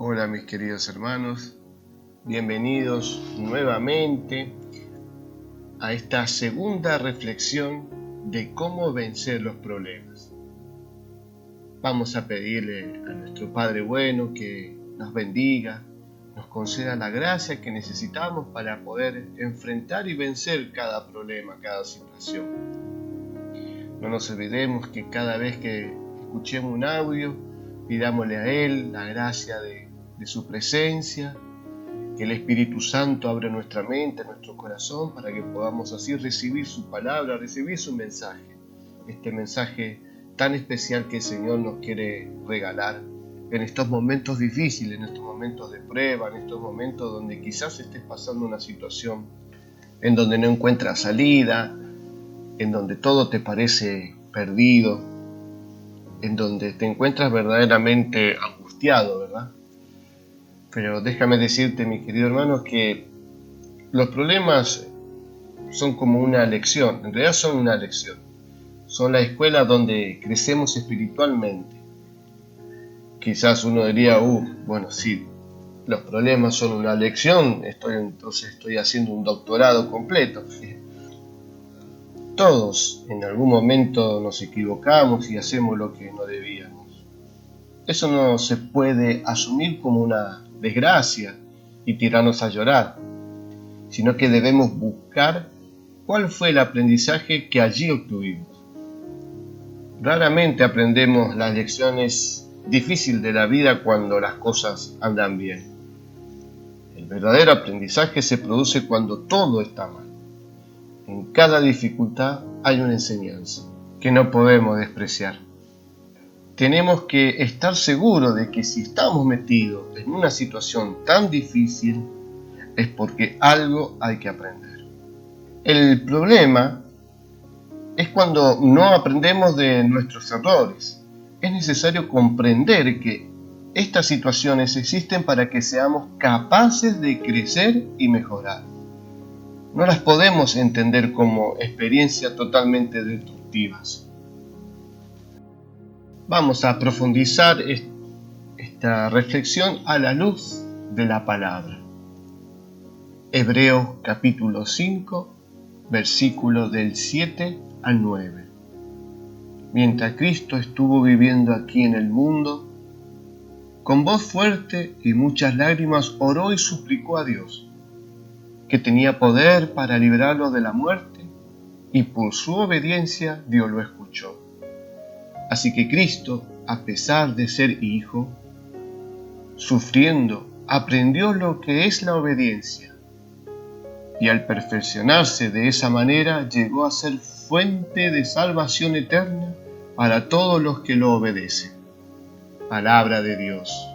Hola mis queridos hermanos, bienvenidos nuevamente a esta segunda reflexión de cómo vencer los problemas. Vamos a pedirle a nuestro Padre bueno que nos bendiga, nos conceda la gracia que necesitamos para poder enfrentar y vencer cada problema, cada situación. No nos olvidemos que cada vez que escuchemos un audio, pidámosle a Él la gracia de su presencia, que el Espíritu Santo abra nuestra mente, nuestro corazón, para que podamos así recibir su palabra, recibir su mensaje, este mensaje tan especial que el Señor nos quiere regalar en estos momentos difíciles, en estos momentos de prueba, en estos momentos donde quizás estés pasando una situación en donde no encuentras salida, en donde todo te parece perdido, en donde te encuentras verdaderamente angustiado, ¿verdad? Pero déjame decirte, mi querido hermano, que los problemas son como una lección, en realidad son una lección. Son la escuela donde crecemos espiritualmente. Quizás uno diría, bueno, sí, los problemas son una lección, entonces estoy haciendo un doctorado completo. Todos en algún momento nos equivocamos y hacemos lo que no debíamos. Eso no se puede asumir como una desgracia y tirarnos a llorar, sino que debemos buscar cuál fue el aprendizaje que allí obtuvimos. Raramente aprendemos las lecciones difíciles de la vida cuando las cosas andan bien. El verdadero aprendizaje se produce cuando todo está mal. En cada dificultad hay una enseñanza que no podemos despreciar. Tenemos que estar seguros de que si estamos metidos en una situación tan difícil es porque algo hay que aprender. El problema es cuando no aprendemos de nuestros errores. Es necesario comprender que estas situaciones existen para que seamos capaces de crecer y mejorar. No las podemos entender como experiencias totalmente destructivas. Vamos a profundizar esta reflexión a la luz de la palabra. Hebreos capítulo 5, versículos del 7 al 9. Mientras Cristo estuvo viviendo aquí en el mundo, con voz fuerte y muchas lágrimas oró y suplicó a Dios, que tenía poder para librarlo de la muerte, y por su obediencia Dios lo escuchó. Así que Cristo, a pesar de ser hijo, sufriendo, aprendió lo que es la obediencia, y al perfeccionarse de esa manera llegó a ser fuente de salvación eterna para todos los que lo obedecen. Palabra de Dios.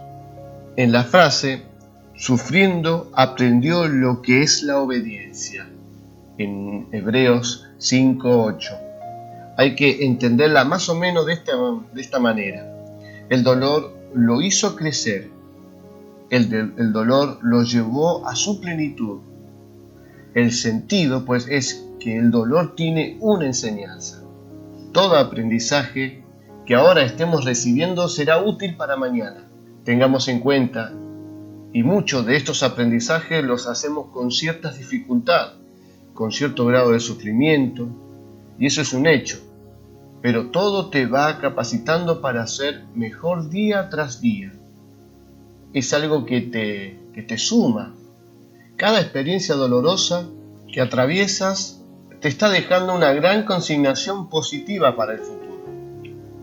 En la frase, sufriendo, aprendió lo que es la obediencia, en Hebreos 5:8. Hay que entenderla más o menos de esta manera. El dolor lo hizo crecer. El dolor lo llevó a su plenitud. El sentido, pues, es que el dolor tiene una enseñanza. Todo aprendizaje que ahora estemos recibiendo será útil para mañana. Tengamos en cuenta, y muchos de estos aprendizajes los hacemos con ciertas dificultades, con cierto grado de sufrimiento, y eso es un hecho. Pero todo te va capacitando para ser mejor día tras día. Es algo que te suma. Cada experiencia dolorosa que atraviesas te está dejando una gran consignación positiva para el futuro,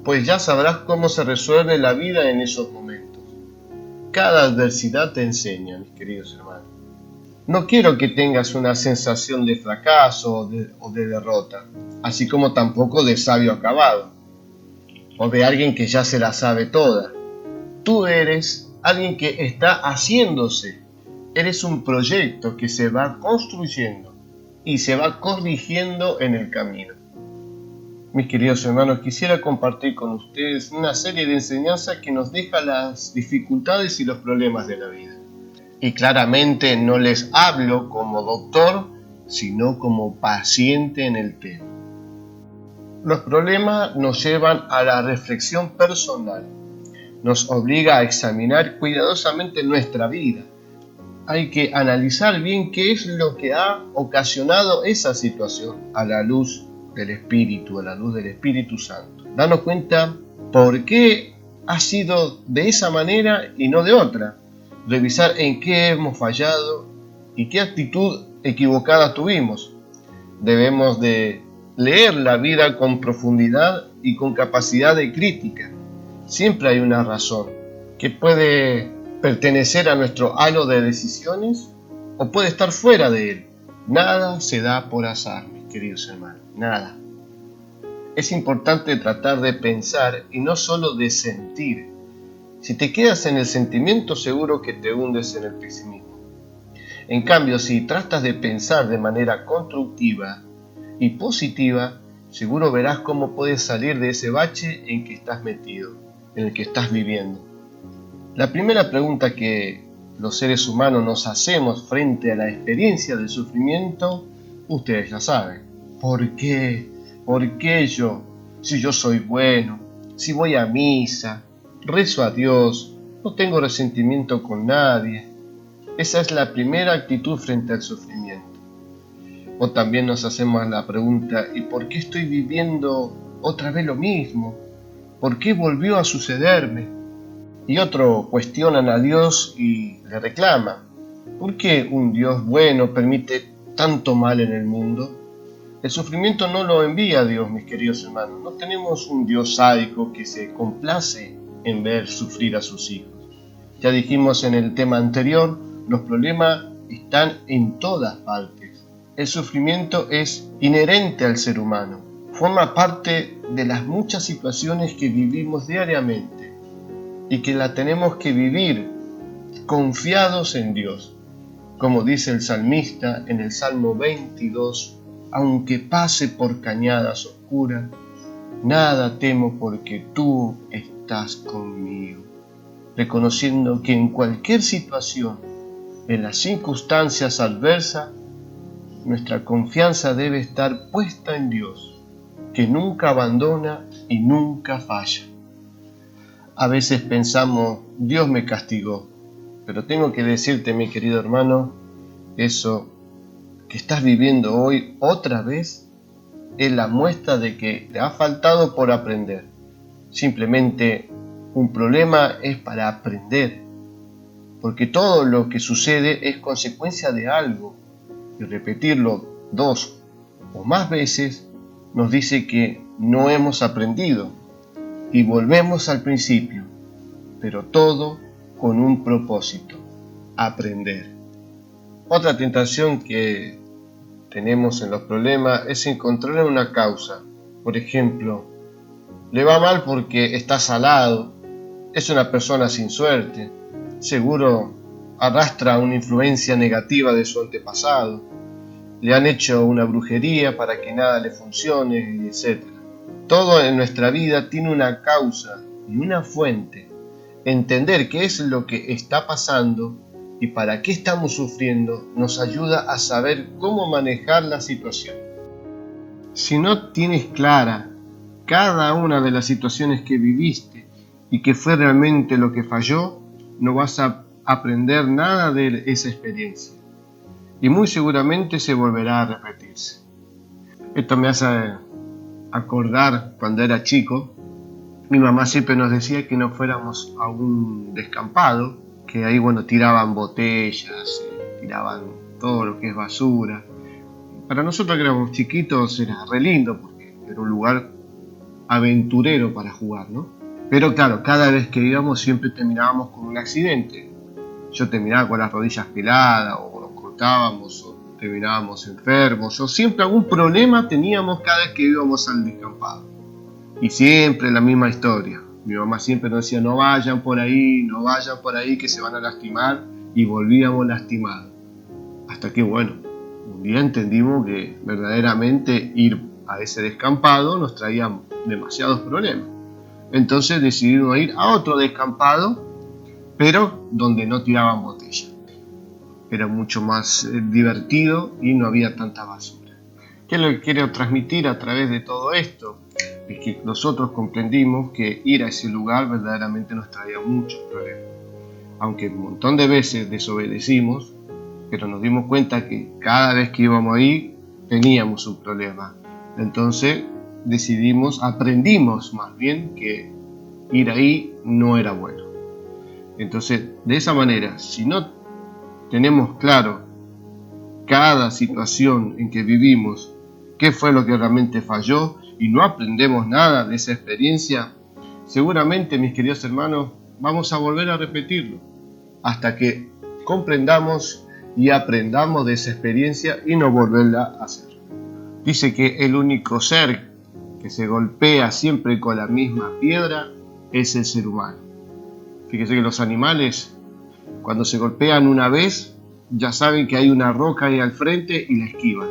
pues ya sabrás cómo se resuelve la vida en esos momentos. Cada adversidad te enseña, mis queridos hermanos. No quiero que tengas una sensación de fracaso o de derrota, así como tampoco de sabio acabado, o de alguien que ya se la sabe toda. Tú eres alguien que está haciéndose, eres un proyecto que se va construyendo y se va corrigiendo en el camino. Mis queridos hermanos, quisiera compartir con ustedes una serie de enseñanzas que nos deja las dificultades y los problemas de la vida. Y claramente no les hablo como doctor, sino como paciente en el tema. Los problemas nos llevan a la reflexión personal. nos obliga a examinar cuidadosamente nuestra vida. Hay que analizar bien qué es lo que ha ocasionado esa situación a la luz del Espíritu, a la luz del Espíritu Santo. Darnos cuenta por qué ha sido de esa manera y no de otra. Revisar en qué hemos fallado y qué actitud equivocada tuvimos. Debemos de leer la vida con profundidad y con capacidad de crítica. Siempre hay una razón que puede pertenecer a nuestro halo de decisiones o puede estar fuera de él. Nada se da por azar, mis queridos hermanos, nada. Es importante tratar de pensar y no solo de sentir. Si te quedas en el sentimiento, seguro que te hundes en el pesimismo. En cambio, si tratas de pensar de manera constructiva y positiva, seguro verás cómo puedes salir de ese bache en que estás metido, en el que estás viviendo. La primera pregunta que los seres humanos nos hacemos frente a la experiencia del sufrimiento, ustedes ya saben. ¿Por qué? ¿Por qué yo? Si yo soy bueno, si voy a misa, rezo a Dios, no tengo resentimiento con nadie. Esa es la primera actitud frente al sufrimiento. O también nos hacemos la pregunta, ¿y por qué estoy viviendo otra vez lo mismo? ¿Por qué volvió a sucederme? Y otros cuestionan a Dios y le reclaman, ¿por qué un Dios bueno permite tanto mal en el mundo? El sufrimiento no lo envía Dios, mis queridos hermanos. No tenemos un Dios sádico que se complace en ver sufrir a sus hijos. Ya dijimos en el tema anterior, los problemas están en todas partes. El sufrimiento es inherente al ser humano. Forma parte de las muchas situaciones que vivimos diariamente y que la tenemos que vivir confiados en Dios. Como dice el salmista en el Salmo 22, aunque pase por cañadas oscuras, nada temo porque tú estás conmigo. Reconociendo que en cualquier situación, en las circunstancias adversas, nuestra confianza debe estar puesta en Dios, que nunca abandona y nunca falla. A veces pensamos, Dios me castigó, pero tengo que decirte, mi querido hermano, eso que estás viviendo hoy otra vez es la muestra de que te ha faltado por aprender. Simplemente un problema es para aprender, porque todo lo que sucede es consecuencia de algo, y repetirlo 2 o más veces nos dice que no hemos aprendido, y volvemos al principio, pero todo con un propósito, aprender. Otra tentación que tenemos en los problemas es encontrar una causa. Por ejemplo, le va mal porque está salado, es una persona sin suerte, seguro arrastra una influencia negativa de su antepasado, le han hecho una brujería para que nada le funcione, etc. Todo en nuestra vida tiene una causa y una fuente. Entender qué es lo que está pasando y para qué estamos sufriendo nos ayuda a saber cómo manejar la situación. Si no tienes clara cada una de las situaciones que viviste y qué fue realmente lo que falló, no vas a aprender nada de esa experiencia y muy seguramente se volverá a repetirse. Esto me hace acordar cuando era chico, mi mamá siempre nos decía que no fuéramos a un descampado, que ahí tiraban botellas, tiraban todo lo que es basura. Para nosotros que éramos chiquitos era re lindo porque era un lugar aventurero para jugar, ¿no? Pero claro, cada vez que íbamos siempre terminábamos con un accidente. Yo terminaba con las rodillas peladas o nos cortábamos o terminábamos enfermos o siempre algún problema teníamos cada vez que íbamos al descampado. Y siempre la misma historia. Mi mamá siempre nos decía, no vayan por ahí que se van a lastimar, y volvíamos lastimados. Hasta que un día entendimos que verdaderamente ir a ese descampado nos traía demasiados problemas. Entonces decidimos ir a otro descampado, pero donde no tiraban botella. Era mucho más divertido y no había tanta basura. ¿Qué es lo que quiero transmitir a través de todo esto? es que nosotros comprendimos que ir a ese lugar verdaderamente nos traía muchos problemas. Aunque un montón de veces desobedecimos, pero nos dimos cuenta que cada vez que íbamos ahí teníamos un problema. Entonces aprendimos más bien que ir ahí no era bueno. Entonces, de esa manera, si no tenemos claro cada situación en que vivimos, qué fue lo que realmente falló, y no aprendemos nada de esa experiencia, seguramente, mis queridos hermanos, vamos a volver a repetirlo, hasta que comprendamos y aprendamos de esa experiencia y no volverla a hacer. Dice que el único ser que se golpea siempre con la misma piedra es el ser humano. Fíjese que los animales, cuando se golpean una vez, ya saben que hay una roca ahí al frente y la esquivan.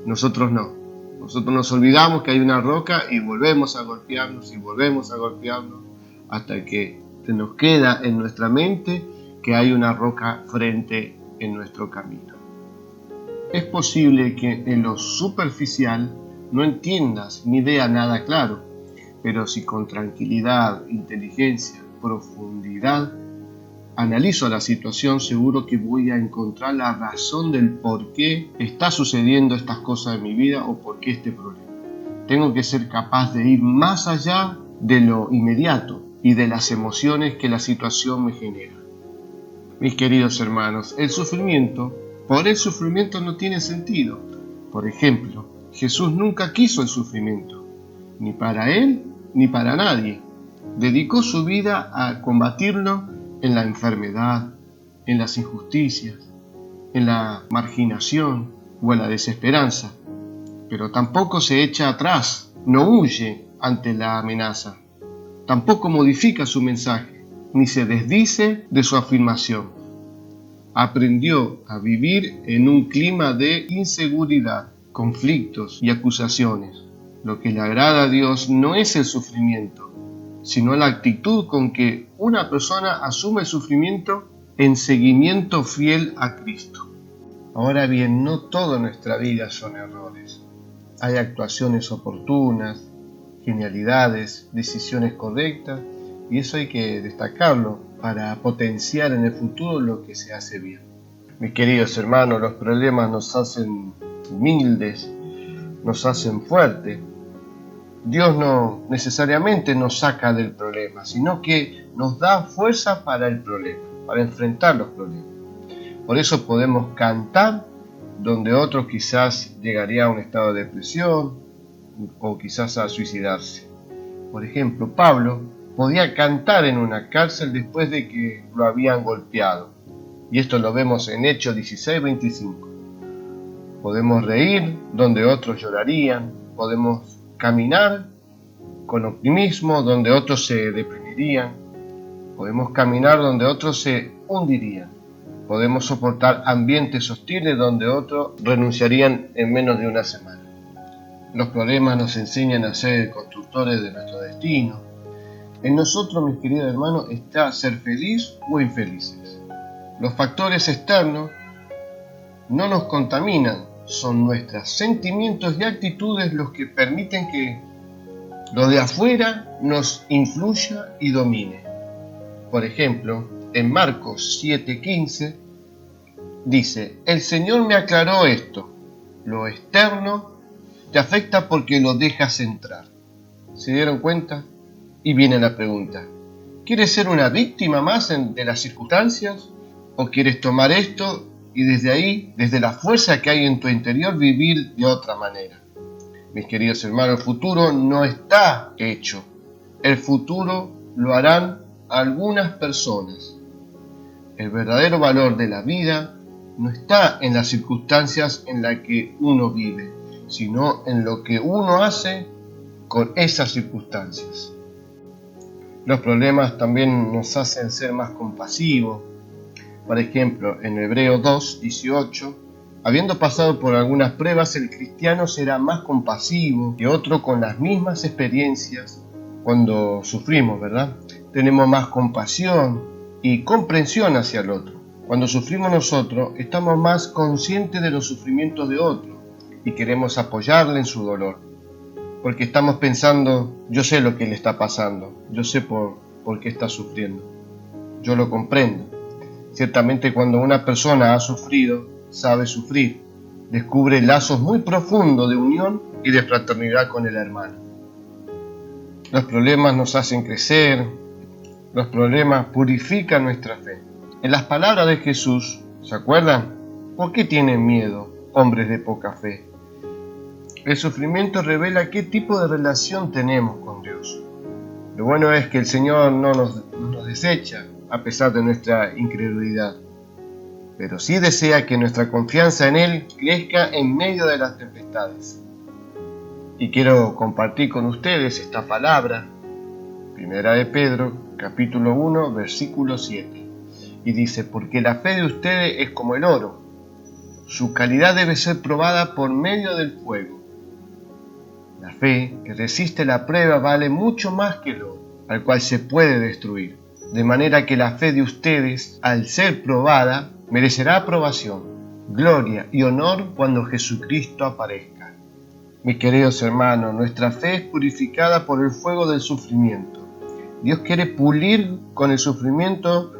Nosotros no. Nosotros nos olvidamos que hay una roca y volvemos a golpearnos hasta que se nos queda en nuestra mente que hay una roca frente en nuestro camino. Es posible que en lo superficial no entiendas ni veas nada claro, pero si con tranquilidad, inteligencia, profundidad analizo la situación, seguro que voy a encontrar la razón del por qué está sucediendo estas cosas en mi vida o por qué este problema. Tengo que ser capaz de ir más allá de lo inmediato y de las emociones que la situación me genera. Mis queridos hermanos, por el sufrimiento no tiene sentido. Por ejemplo, Jesús nunca quiso el sufrimiento, ni para él ni para nadie. Dedicó su vida a combatirlo en la enfermedad, en las injusticias, en la marginación o en la desesperanza. Pero tampoco se echa atrás, no huye ante la amenaza. Tampoco modifica su mensaje, ni se desdice de su afirmación. Aprendió a vivir en un clima de inseguridad, conflictos y acusaciones. Lo que le agrada a Dios no es el sufrimiento, sino la actitud con que una persona asume el sufrimiento en seguimiento fiel a Cristo. Ahora bien, no toda nuestra vida son errores. Hay actuaciones oportunas, genialidades, decisiones correctas, y eso hay que destacarlo para potenciar en el futuro lo que se hace bien. Mis queridos hermanos, los problemas nos hacen humildes, nos hacen fuertes. Dios no necesariamente nos saca del problema, sino que nos da fuerza para el problema, para enfrentar los problemas. Por eso podemos cantar donde otros quizás llegaría a un estado de depresión o quizás a suicidarse. Por ejemplo, Pablo podía cantar en una cárcel después de que lo habían golpeado. Y esto lo vemos en Hechos 16:25. Podemos reír donde otros llorarían, podemos caminar con optimismo donde otros se deprimirían, podemos caminar donde otros se hundirían, podemos soportar ambientes hostiles donde otros renunciarían en menos de una semana. Los problemas nos enseñan a ser constructores de nuestro destino. En nosotros, mis queridos hermanos, está ser feliz o infelices. Los factores externos no nos contaminan, son nuestros sentimientos y actitudes los que permiten que lo de afuera nos influya y domine. Por ejemplo, en Marcos 7:15 dice: el Señor me aclaró esto, lo externo te afecta porque lo dejas entrar. ¿Se dieron cuenta? Y viene la pregunta: ¿quieres ser una víctima más de las circunstancias? ¿O quieres tomar esto y desde ahí, desde la fuerza que hay en tu interior, vivir de otra manera? Mis queridos hermanos, el futuro no está hecho. El futuro lo harán algunas personas. El verdadero valor de la vida no está en las circunstancias en las que uno vive, sino en lo que uno hace con esas circunstancias. Los problemas también nos hacen ser más compasivos. Por ejemplo, en Hebreos 2:18, habiendo pasado por algunas pruebas, el cristiano será más compasivo que otro con las mismas experiencias. Cuando sufrimos, ¿verdad? Tenemos más compasión y comprensión hacia el otro. Cuando sufrimos nosotros, estamos más conscientes de los sufrimientos de otro y queremos apoyarle en su dolor. porque estamos pensando, yo sé lo que le está pasando, yo sé por qué está sufriendo, yo lo comprendo. Ciertamente cuando una persona ha sufrido, sabe sufrir, descubre lazos muy profundos de unión y de fraternidad con el hermano. Los problemas nos hacen crecer, los problemas purifican nuestra fe. En las palabras de Jesús, ¿se acuerdan? ¿Por qué tienen miedo, hombres de poca fe? El sufrimiento revela qué tipo de relación tenemos con Dios. Lo bueno es que el Señor no nos desecha a pesar de nuestra incredulidad, pero sí desea que nuestra confianza en Él crezca en medio de las tempestades. Y quiero compartir con ustedes esta palabra, Primera de Pedro, capítulo 1, versículo 7. Y dice, porque la fe de ustedes es como el oro. Su calidad debe ser probada por medio del fuego. La fe que resiste la prueba vale mucho más que el oro, al cual se puede destruir. De manera que la fe de ustedes, al ser probada, merecerá aprobación, gloria y honor cuando Jesucristo aparezca. Mis queridos hermanos, nuestra fe es purificada por el fuego del sufrimiento. Dios quiere pulir con el sufrimiento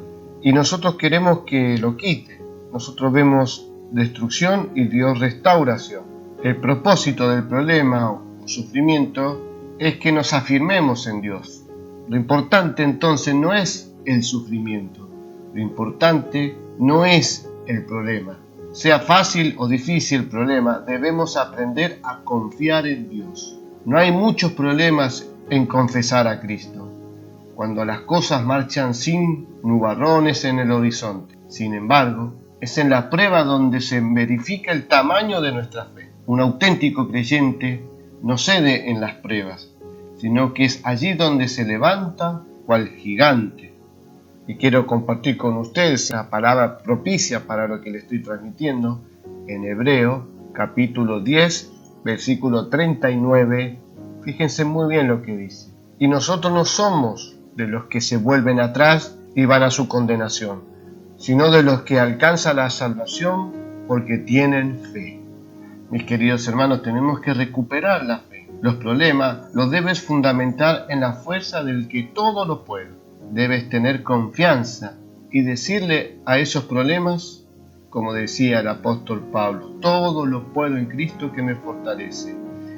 y nosotros queremos que lo quite. Nosotros vemos destrucción y Dios restauración. El propósito del problema o sufrimiento es que nos afirmemos en Dios. Lo importante entonces no es el sufrimiento, lo importante no es el problema. Sea fácil o difícil el problema, debemos aprender a confiar en Dios. No hay muchos problemas en confesar a Cristo, cuando las cosas marchan sin nubarrones en el horizonte. Sin embargo, es en la prueba donde se verifica el tamaño de nuestra fe. Un auténtico creyente no cede en las pruebas, sino que es allí donde se levanta cual gigante. Y quiero compartir con ustedes la palabra propicia para lo que le estoy transmitiendo en Hebreo, capítulo 10, versículo 39. Fíjense muy bien lo que dice. Y nosotros no somos de los que se vuelven atrás y van a su condenación, sino de los que alcanzan la salvación porque tienen fe. Mis queridos hermanos, tenemos que recuperar la fe. Los problemas los debes fundamentar en la fuerza del que todo lo puede. Debes tener confianza y decirle a esos problemas, como decía el apóstol Pablo, todo lo puedo en Cristo que me fortalece.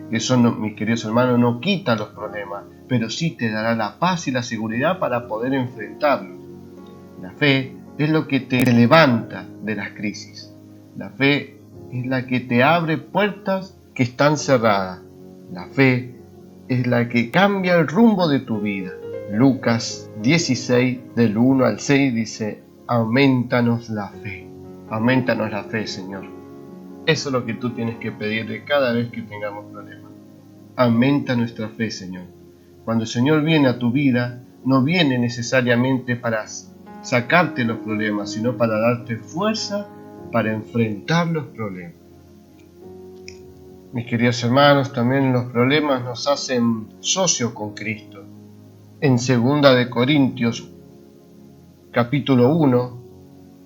Eso, no, mis queridos hermanos, no quita los problemas, pero sí te dará la paz y la seguridad para poder enfrentarlos. La fe es lo que te levanta de las crisis. La fe es la que te abre puertas que están cerradas. La fe es la que cambia el rumbo de tu vida. Lucas 16, del 1 al 6 dice, aumentanos la fe. Aumentanos la fe, Señor. Eso es lo que tú tienes que pedirle cada vez que tengamos problemas. Aumenta nuestra fe, Señor. Cuando el Señor viene a tu vida, no viene necesariamente para sacarte los problemas, sino para darte fuerza para enfrentar los problemas. Mis queridos hermanos, también los problemas nos hacen socios con Cristo. En 2 de Corintios, capítulo 1,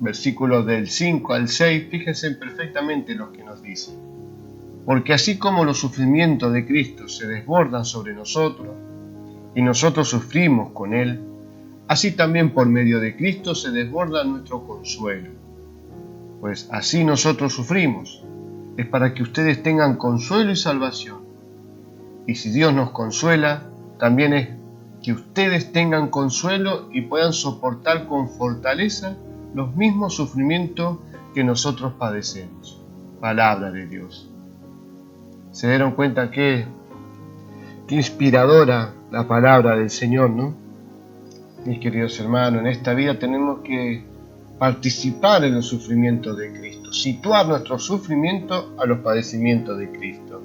versículos del 5 al 6, fíjense perfectamente lo que nos dice. Porque así como los sufrimientos de Cristo se desbordan sobre nosotros, y nosotros sufrimos con Él, así también por medio de Cristo se desborda nuestro consuelo. Pues así nosotros sufrimos, es para que ustedes tengan consuelo y salvación. Y si Dios nos consuela, también es que ustedes tengan consuelo y puedan soportar con fortaleza los mismos sufrimientos que nosotros padecemos. Palabra de Dios. ¿Se dieron cuenta qué inspiradora la palabra del Señor, no? Mis queridos hermanos, en esta vida tenemos que participar en los sufrimientos de Cristo, situar nuestro sufrimiento a los padecimientos de Cristo.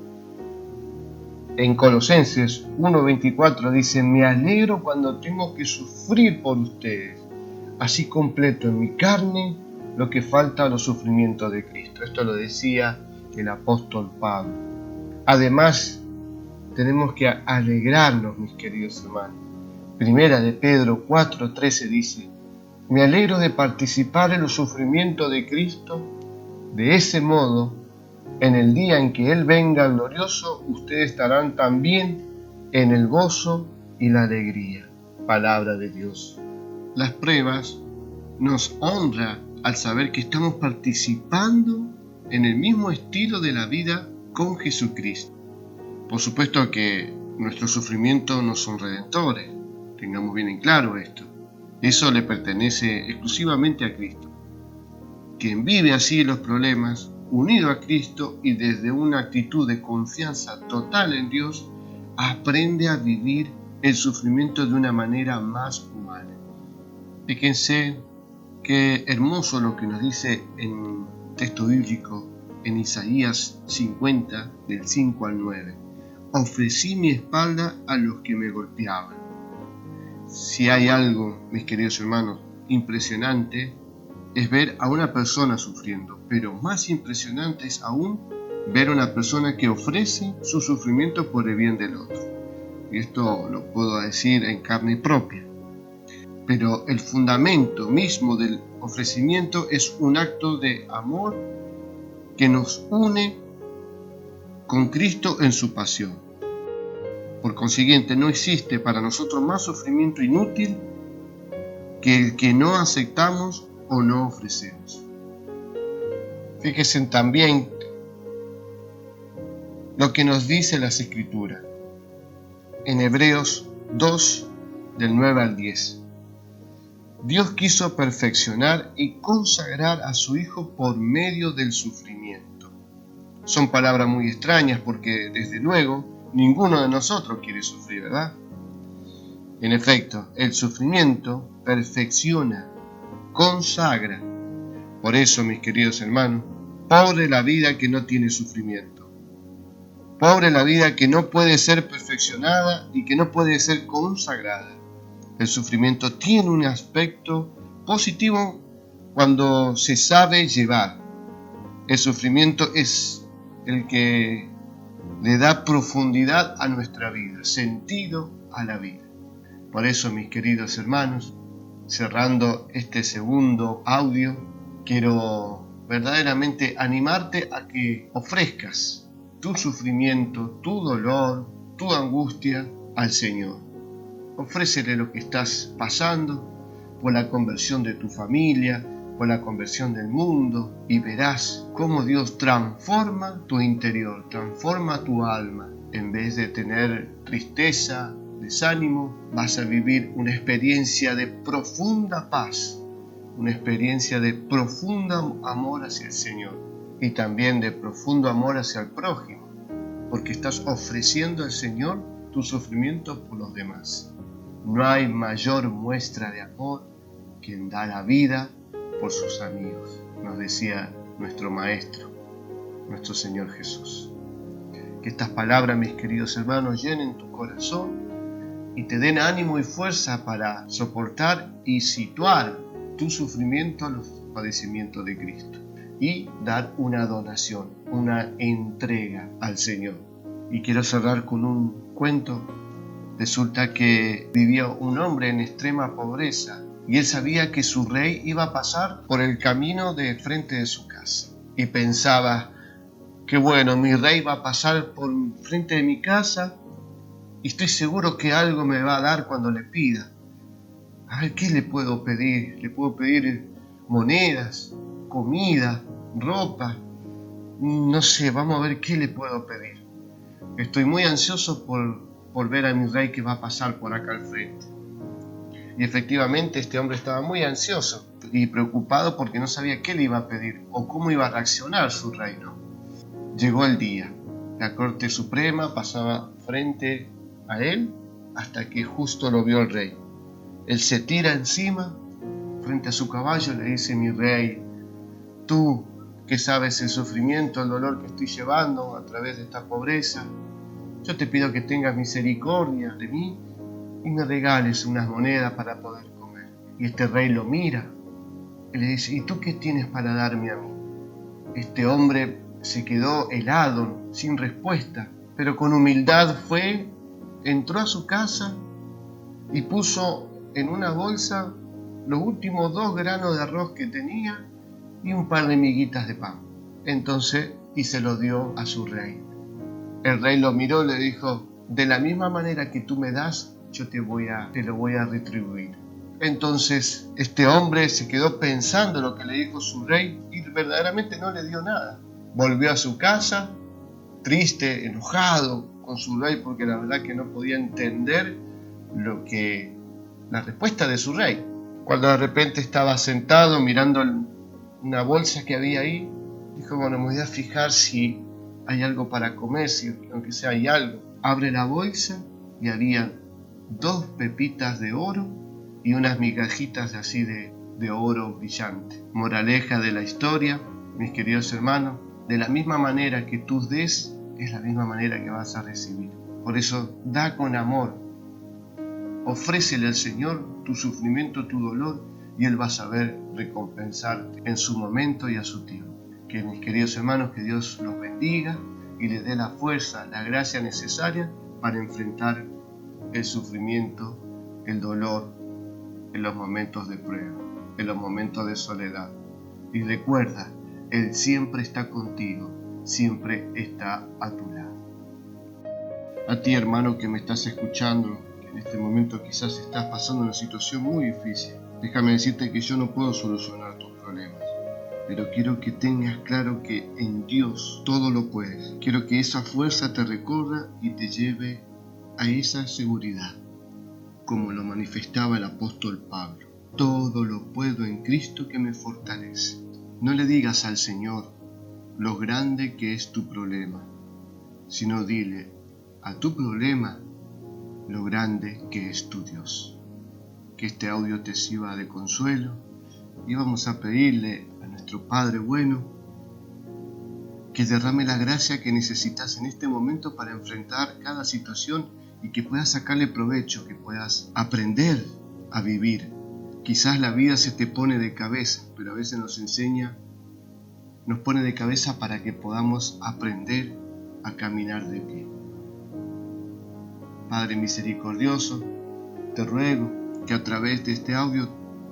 En Colosenses 1:24 dice, me alegro cuando tengo que sufrir por ustedes, así completo en mi carne lo que falta a los sufrimientos de Cristo. Esto lo decía el apóstol Pablo. Además, tenemos que alegrarnos, mis queridos hermanos. Primera de Pedro 4:13 dice, me alegro de participar en los sufrimientos de Cristo, de ese modo En el día en que Él venga glorioso, ustedes estarán también en el gozo y la alegría. Palabra de Dios. Las pruebas nos honran al saber que estamos participando en el mismo estilo de la vida con Jesucristo. Por supuesto que nuestros sufrimientos no son redentores, tengamos bien en claro esto. Eso le pertenece exclusivamente a Cristo. Quien vive así los problemas, unido a Cristo y desde una actitud de confianza total en Dios, aprende a vivir el sufrimiento de una manera más humana. Fíjense qué hermoso lo que nos dice en texto bíblico en Isaías 50, del 5 al 9. Ofrecí mi espalda a los que me golpeaban. Si hay algo, mis queridos hermanos, impresionante, es ver a una persona sufriendo, pero más impresionante es aún ver a una persona que ofrece su sufrimiento por el bien del otro. Y esto lo puedo decir en carne propia. Pero el fundamento mismo del ofrecimiento es un acto de amor que nos une con Cristo en su pasión. Por consiguiente, no existe para nosotros más sufrimiento inútil que el que no aceptamos o no ofrecemos. Fíjense también lo que nos dice las Escrituras en Hebreos 2, del 9 al 10. Dios quiso perfeccionar y consagrar a su Hijo por medio del sufrimiento. Son palabras muy extrañas porque, desde luego, ninguno de nosotros quiere sufrir, ¿verdad? En efecto, el sufrimiento perfecciona, consagra. Por eso, mis queridos hermanos, pobre la vida que no tiene sufrimiento. Pobre la vida que no puede ser perfeccionada y que no puede ser consagrada. El sufrimiento tiene un aspecto positivo cuando se sabe llevar. El sufrimiento es el que le da profundidad a nuestra vida, sentido a la vida. Por eso, mis queridos hermanos, cerrando este segundo audio, quiero verdaderamente animarte a que ofrezcas tu sufrimiento, tu dolor, tu angustia al Señor. Ofrécele lo que estás pasando por la conversión de tu familia, por la conversión del mundo, y verás cómo Dios transforma tu interior, transforma tu alma. En vez de tener tristeza, desánimo, vas a vivir una experiencia de profunda paz, una experiencia de profundo amor hacia el Señor y también de profundo amor hacia el prójimo, porque estás ofreciendo al Señor tu sufrimiento por los demás. No hay mayor muestra de amor que en dar la vida por sus amigos, nos decía nuestro Maestro, nuestro Señor Jesús. Que estas palabras, mis queridos hermanos, llenen tu corazón y te den ánimo y fuerza para soportar y situar tu sufrimiento a los padecimientos de Cristo y dar una donación, una entrega al Señor. Y quiero cerrar con un cuento. Resulta que vivía un hombre en extrema pobreza y él sabía que su rey iba a pasar por el camino de frente de su casa. Y pensaba, qué bueno, mi rey va a pasar por frente de mi casa y estoy seguro que algo me va a dar cuando le pida. A ver, ¿qué le puedo pedir? Le puedo pedir monedas, comida, ropa. No sé, vamos a ver qué le puedo pedir. Estoy muy ansioso por ver a mi rey que va a pasar por acá al frente. Y efectivamente este hombre estaba muy ansioso y preocupado porque no sabía qué le iba a pedir o cómo iba a reaccionar su rey, ¿no? Llegó el día. La Corte Suprema pasaba frente a él hasta que justo lo vio el rey. Él se tira encima, frente a su caballo, le dice: mi rey, tú que sabes el sufrimiento, el dolor que estoy llevando a través de esta pobreza, yo te pido que tengas misericordia de mí y me regales unas monedas para poder comer. Y este rey lo mira y le dice: ¿y tú qué tienes para darme a mí? Este hombre se quedó helado, sin respuesta, pero con humildad entró a su casa y puso en una bolsa los últimos 2 granos de arroz que tenía y un par de miguitas de pan. Entonces y se lo dio a su rey. El rey lo miró y le dijo: de la misma manera que tú me das, yo te lo voy a retribuir. Entonces este hombre se quedó pensando lo que le dijo su rey y verdaderamente no le dio nada. Volvió a su casa, triste, enojado con su rey, porque la verdad que no podía entender la respuesta de su rey. Cuando de repente estaba sentado mirando una bolsa que había ahí, dijo: bueno, me voy a fijar si hay algo para comer, si aunque sea hay algo. Abre la bolsa y había 2 pepitas de oro y unas migajitas así de oro brillante. Moraleja de la historia, mis queridos hermanos: de la misma manera que tú des, es la misma manera que vas a recibir. Por eso, da con amor. Ofrécele al Señor tu sufrimiento, tu dolor, y Él va a saber recompensarte en su momento y a su tiempo. Que mis queridos hermanos, que Dios los bendiga y les dé la fuerza, la gracia necesaria para enfrentar el sufrimiento, el dolor en los momentos de prueba, en los momentos de soledad. Y recuerda, Él siempre está contigo, siempre está a tu lado. A ti, hermano, que me estás escuchando, que en este momento quizás estás pasando una situación muy difícil, déjame decirte que yo no puedo solucionar tus problemas, pero quiero que tengas claro que en Dios todo lo puedes. Quiero que esa fuerza te recorra y te lleve a esa seguridad, como lo manifestaba el apóstol Pablo: todo lo puedo en Cristo que me fortalece. No le digas al Señor lo grande que es tu problema, sino dile a tu problema lo grande que es tu Dios. Que este audio te sirva de consuelo y vamos a pedirle a nuestro Padre bueno que derrame la gracia que necesitas en este momento para enfrentar cada situación y que puedas sacarle provecho, que puedas aprender a vivir. Quizás la vida se te pone de cabeza, pero a veces nos pone de cabeza para que podamos aprender a caminar de pie. Padre misericordioso, te ruego que a través de este audio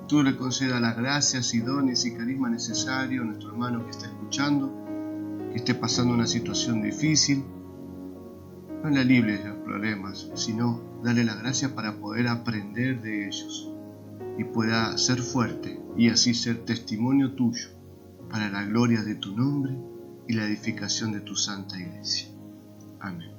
tú le concedas las gracias y dones y carisma necesario a nuestro hermano que está escuchando, que esté pasando una situación difícil. No le alivie los problemas, sino dale la gracia para poder aprender de ellos y pueda ser fuerte y así ser testimonio tuyo para la gloria de tu nombre y la edificación de tu santa iglesia. Amén.